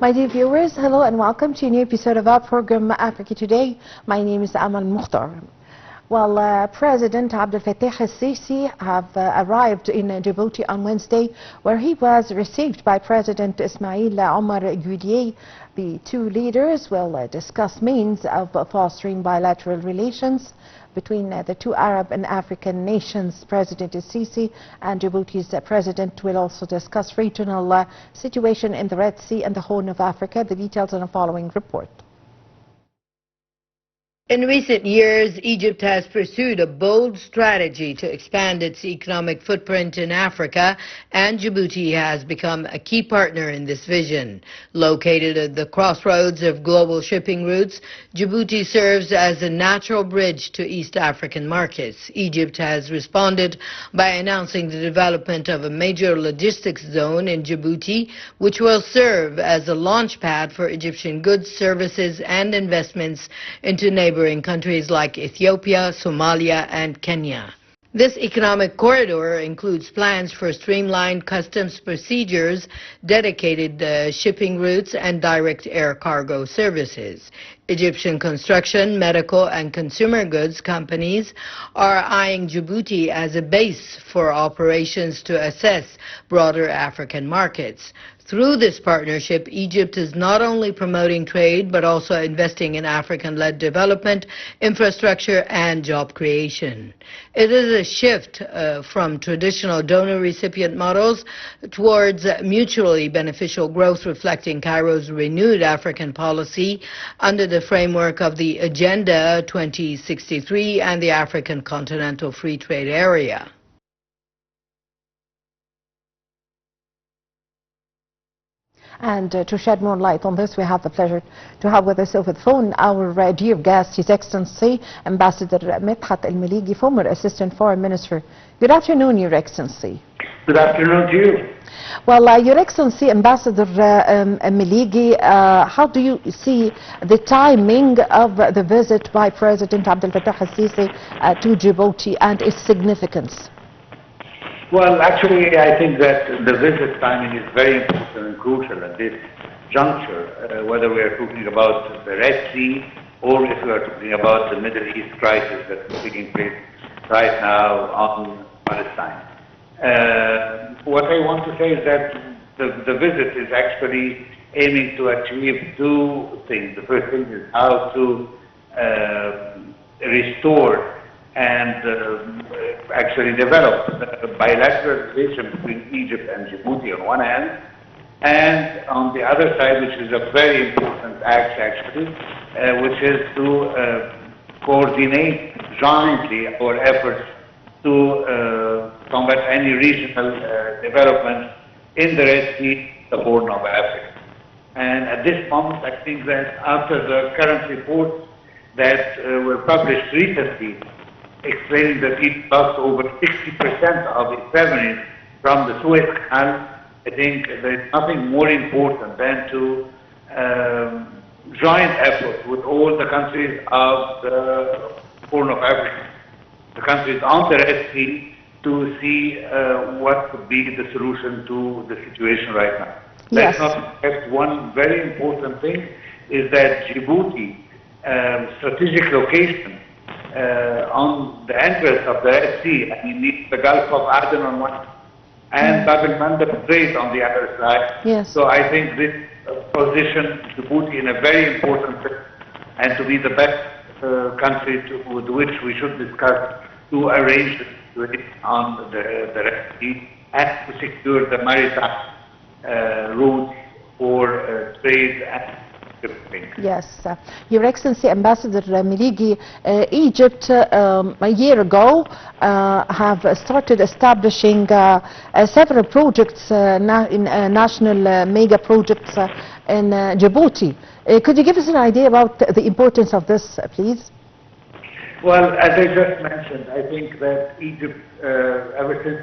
My dear viewers, hello and welcome to a new episode of our program Africa Today. My name is Amal Mukhtar. Well, President Abdel Fattah al-Sisi have arrived in Djibouti on Wednesday, where he was received by President Ismail Omar Guelleh. The two leaders will discuss means of fostering bilateral relations between the two Arab and African nations. President al-Sisi and Djibouti's president will also discuss regional situation in the Red Sea and the Horn of Africa. The details in the following report. In recent years, Egypt has pursued a bold strategy to expand its economic footprint in Africa, and Djibouti has become a key partner in this vision. Located at the crossroads of global shipping routes, Djibouti serves as a natural bridge to East African markets. Egypt has responded by announcing the development of a major logistics zone in Djibouti, which will serve as a launch pad for Egyptian goods, services, and investments into neighboring countries like Ethiopia, Somalia, and Kenya. This economic corridor includes plans for streamlined customs procedures, dedicated shipping routes, and direct air cargo services. Egyptian construction, medical, and consumer goods companies are eyeing Djibouti as a base for operations to assess broader African markets. Through this partnership, Egypt is not only promoting trade, but also investing in African-led development, infrastructure, and job creation. It is a shift from traditional donor-recipient models towards mutually beneficial growth, reflecting Cairo's renewed African policy under the framework of the Agenda 2063 and the African Continental Free Trade Area. And to shed more light on this, we have the pleasure to have with us over the phone our dear guest, His Excellency Ambassador Medhat Melligy, former Assistant Foreign Minister. Good afternoon, Your Excellency. Good afternoon to you. Well, Your Excellency Ambassador Melligy, how do you see the timing of the visit by President Abdel Fattah al-Sisi to Djibouti and its significance? Well, actually, I think that the visit timing is very important and crucial at this juncture, whether we are talking about the Red Sea or if we are talking about the Middle East crisis that is taking place right now on Palestine. What I want to say is that the visit is actually aiming to achieve two things. The first thing is how to restore and actually develop a bilateral relation between Egypt and Djibouti on one hand, and on the other side, which is a very important act actually, which is to coordinate jointly our efforts to combat any regional development in the Red Sea, the Horn of Africa. And at this moment, I think that after the current reports that were published recently, explaining that it lost over 60% of its revenues from the Suez Canal, I think there's nothing more important than to joint effort with all the countries of the Horn of Africa, the countries on the Red Sea, to see what could be the solution to the situation right now. Yes. Let's not forget one very important thing is that Djibouti, strategic location, on the entrance of the Red Sea, and you need the Gulf of Aden on one and Bab el-Mandeb Strait on the other side. Yes. So I think this position Djibouti in a very important place, and to be the best country with which we should discuss to arrange on the Red Sea and to secure the maritime route for trade and shipping. Yes. Your Excellency Ambassador Melligy, Egypt a year ago have started establishing several projects, national mega projects in Djibouti. Could you give us an idea about the importance of this, please? Well, as I just mentioned, I think that Egypt, ever since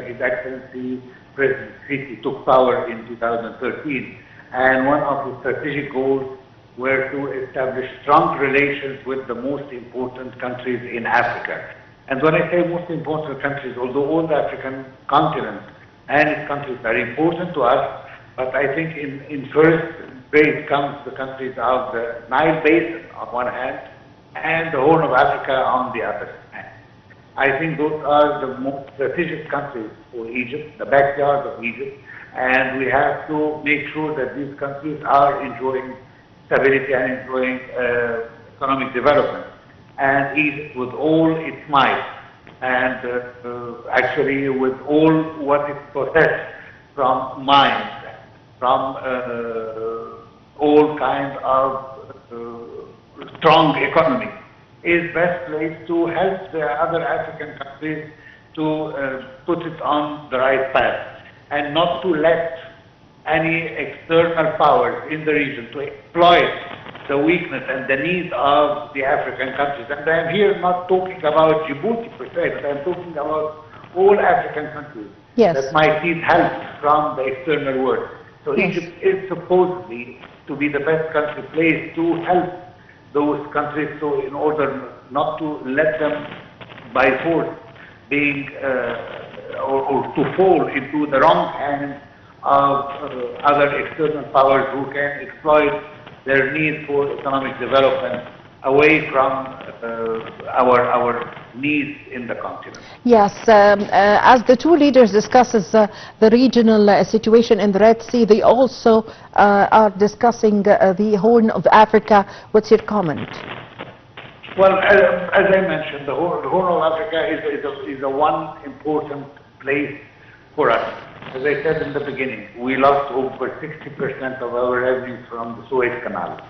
His Excellency President Sisi took power in 2013, and one of his strategic goals were to establish strong relations with the most important countries in Africa. And when I say most important countries, although all the African continent and its countries are important to us, but I think in first trade comes the countries of the Nile Basin on one hand and the Horn of Africa on the other hand. I think those are the most strategic countries for Egypt, the backyard of Egypt, and we have to make sure that these countries are enjoying stability and enjoying economic development. And Egypt, with all its might, and actually with all what it possesses from mines, from all kinds of strong economy, is best placed to help the other African countries to put it on the right path and not to let any external powers in the region to exploit the weakness and the needs of the African countries. And I am here not talking about Djibouti per se, but I am talking about all African countries that might need help from the external world. So Egypt is supposedly to be the best country placed to help those countries, so in order not to let them by force being or to fall into the wrong hands of other external powers who can exploit their need for economic development away from our needs in the continent. Yes, as the two leaders discusses the regional situation in the Red Sea, they also are discussing the Horn of Africa. What's your comment? Well, as I mentioned, the Horn of Africa is a one important place for us. As I said in the beginning, we lost over 60% of our revenues from the Suez Canal.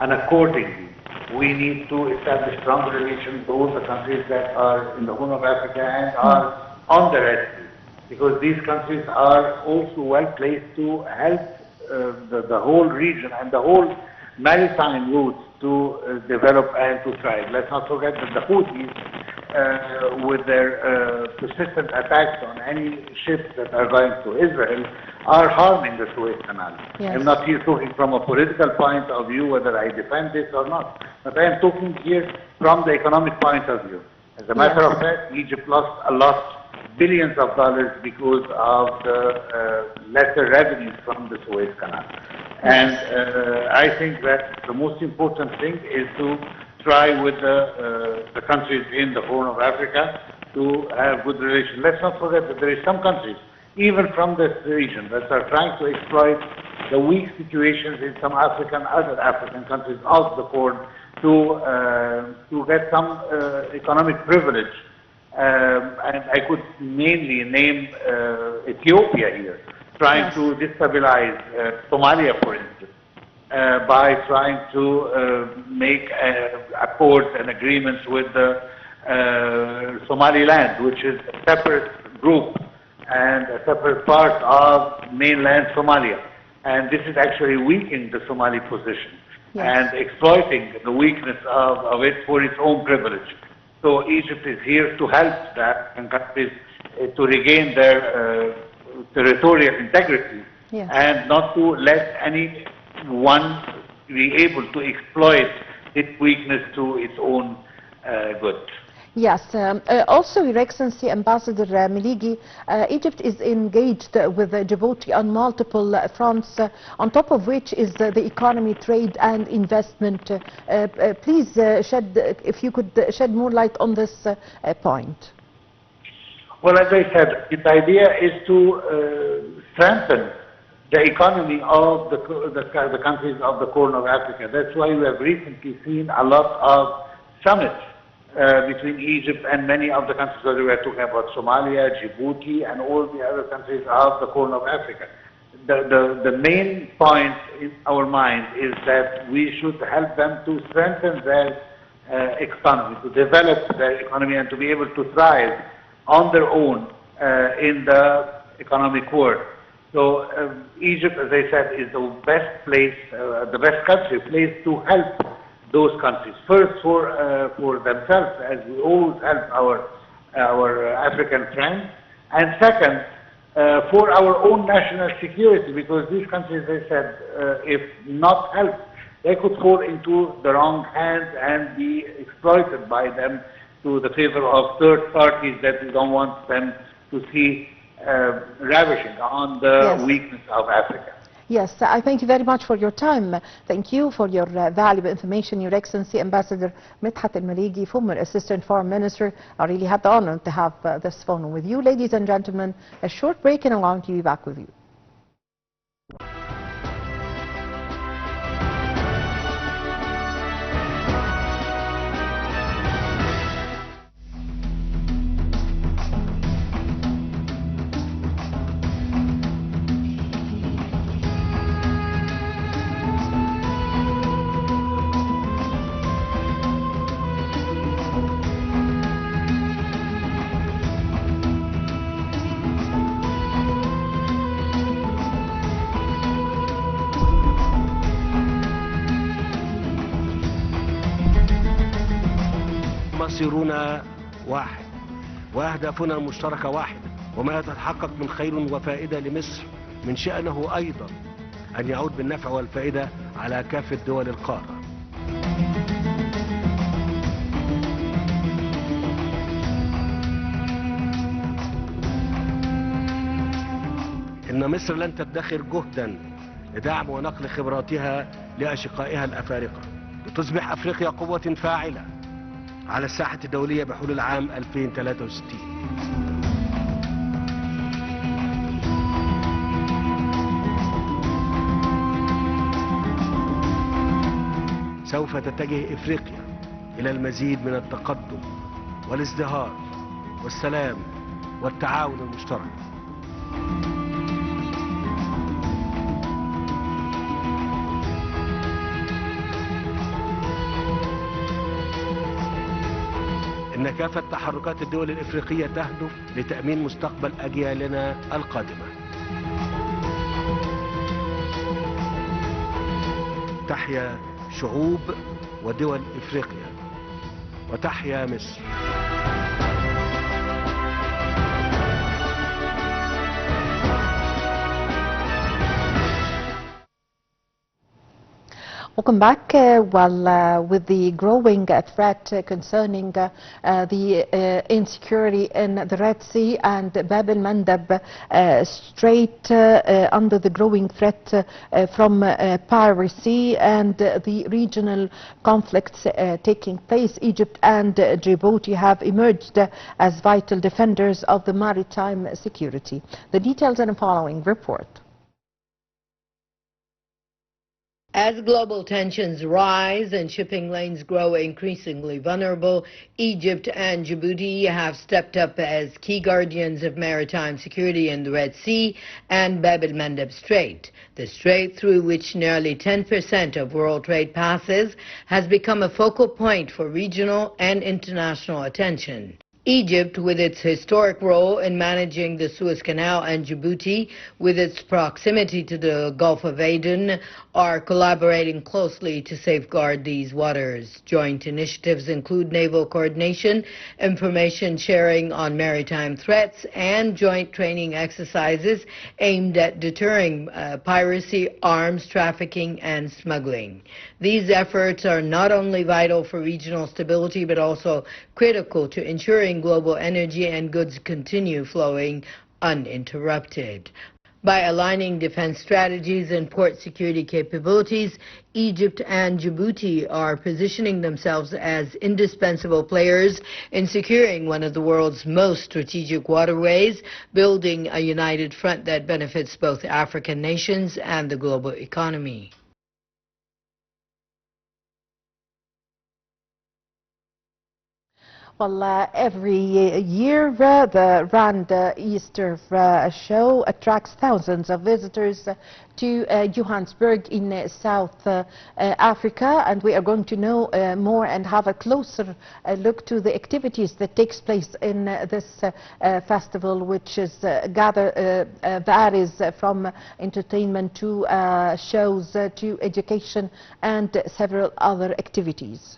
And accordingly, we need to establish strong relations with all the countries that are in the Horn of Africa and are on the Red Sea, because these countries are also well placed to help the whole region and the whole maritime routes to develop and to thrive. Let's not forget that the Houthis, with their persistent attacks on any ships that are going to Israel, are harming the Suez Canal. Yes. I'm not here talking from a political point of view whether I defend this or not, but I am talking here from the economic point of view. As a matter of fact, Egypt lost a lot, billions of dollars, because of the lesser revenues from the Suez Canal. And I think that the most important thing is to try with the countries in the Horn of Africa to have good relations. Let's not forget that there is some countries, even from this region, that are trying to exploit the weak situations in some other African countries of the Horn to get some economic privilege. And I could mainly name Ethiopia here, trying to destabilize Somalia, for instance, by trying to make accords and agreements with the Somaliland, which is a separate group and a separate part of mainland Somalia. And this is actually weakening the Somali position and exploiting the weakness of it for its own privilege. So Egypt is here to help the African countries to regain their territorial integrity and not to let anyone be able to exploit its weakness to its own good. Yes. Also, Your Excellency, Ambassador Melligy, Egypt is engaged with Djibouti on multiple fronts, on top of which is the economy, trade and investment. Please, if you could shed more light on this point. Well, as I said, the idea is to strengthen the economy of the countries of the Horn of Africa. That's why we have recently seen a lot of summits between Egypt and many of the countries, whether we are talking about Somalia, Djibouti, and all the other countries of the Horn of Africa. The main point in our mind is that we should help them to strengthen their economy, to develop their economy, and to be able to thrive on their own in the economic world. So Egypt, as I said, is the best place, the best country placed to help those countries. First, for themselves, as we always help our African friends, and second, for our own national security, because these countries, as I said, if not helped, they could fall into the wrong hands and be exploited by them to the favor of third parties that we don't want them to see ravishing on the weakness of Africa. Yes, I thank you very much for your time. Thank you for your valuable information, Your Excellency Ambassador Medhat Melligy, former Assistant Foreign Minister. I really had the honor to have this phone with you. Ladies and gentlemen, a short break and along to be back with you. مصيرنا واحد وأهدافنا المشتركة واحدة، وما يتحقق من خير وفائدة لمصر من شأنه أيضا أن يعود بالنفع والفائدة على كافة دول القارة. إن مصر لن تدخر جهدا لدعم ونقل خبراتها لأشقائها الأفارقة لتصبح أفريقيا قوة فاعلة على الساحة الدولية بحلول عام 2063. سوف تتجه إفريقيا إلى المزيد من التقدم والازدهار والسلام والتعاون المشترك. إن كافة تحركات الدول الإفريقية تهدف لتأمين مستقبل أجيالنا القادمة. تحيا شعوب ودول إفريقيا وتحيا مصر. Welcome back. With the growing threat concerning the insecurity in the Red Sea and Bab el-Mandeb Strait, under the growing threat from piracy and the regional conflicts taking place, Egypt and Djibouti have emerged as vital defenders of the maritime security. The details in the following report. As global tensions rise and shipping lanes grow increasingly vulnerable, Egypt and Djibouti have stepped up as key guardians of maritime security in the Red Sea and Bab el-Mandeb Strait. The strait, through which nearly 10% of world trade passes, has become a focal point for regional and international attention. Egypt, with its historic role in managing the Suez Canal, and Djibouti, with its proximity to the Gulf of Aden, are collaborating closely to safeguard these waters. Joint initiatives include naval coordination, information sharing on maritime threats, and joint training exercises aimed at deterring piracy, arms trafficking, and smuggling. These efforts are not only vital for regional stability, but also critical to ensuring global energy and goods continue flowing uninterrupted. By aligning defense strategies and port security capabilities, Egypt and Djibouti are positioning themselves as indispensable players in securing one of the world's most strategic waterways, building a united front that benefits both African nations and the global economy. Well, every year the Rand Easter show attracts thousands of visitors to Johannesburg in South Africa, and we are going to know more and have a closer look to the activities that takes place in this festival, which is varies from entertainment to shows to education and several other activities.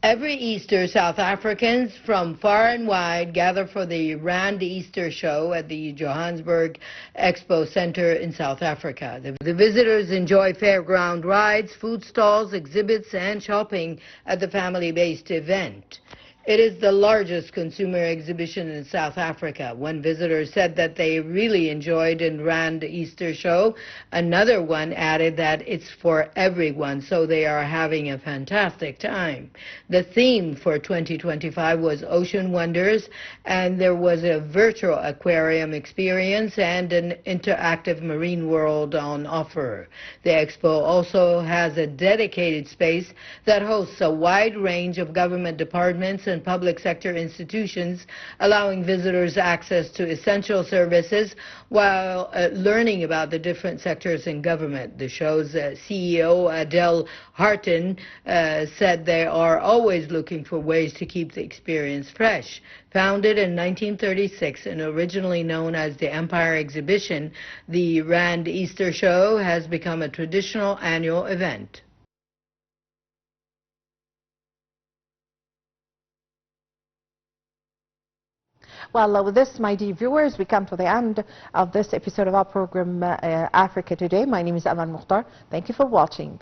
Every Easter, South Africans from far and wide gather for the Rand Easter show at the Johannesburg Expo Center in South Africa. The visitors enjoy fairground rides, food stalls, exhibits, and shopping at the family-based event. It is the largest consumer exhibition in South Africa. One visitor said that they really enjoyed in Rand Easter Show. Another one added that it's for everyone, so they are having a fantastic time. The theme for 2025 was Ocean Wonders, and there was a virtual aquarium experience and an interactive marine world on offer. The expo also has a dedicated space that hosts a wide range of government departments and public sector institutions, allowing visitors access to essential services while learning about the different sectors in government. The show's CEO, Adele Harton, said they are always looking for ways to keep the experience fresh. Founded in 1936 and originally known as the Empire Exhibition, the Rand Easter Show has become a traditional annual event. Well, with this, my dear viewers, we come to the end of this episode of our program, Africa Today. My name is Amal Mukhtar. Thank you for watching.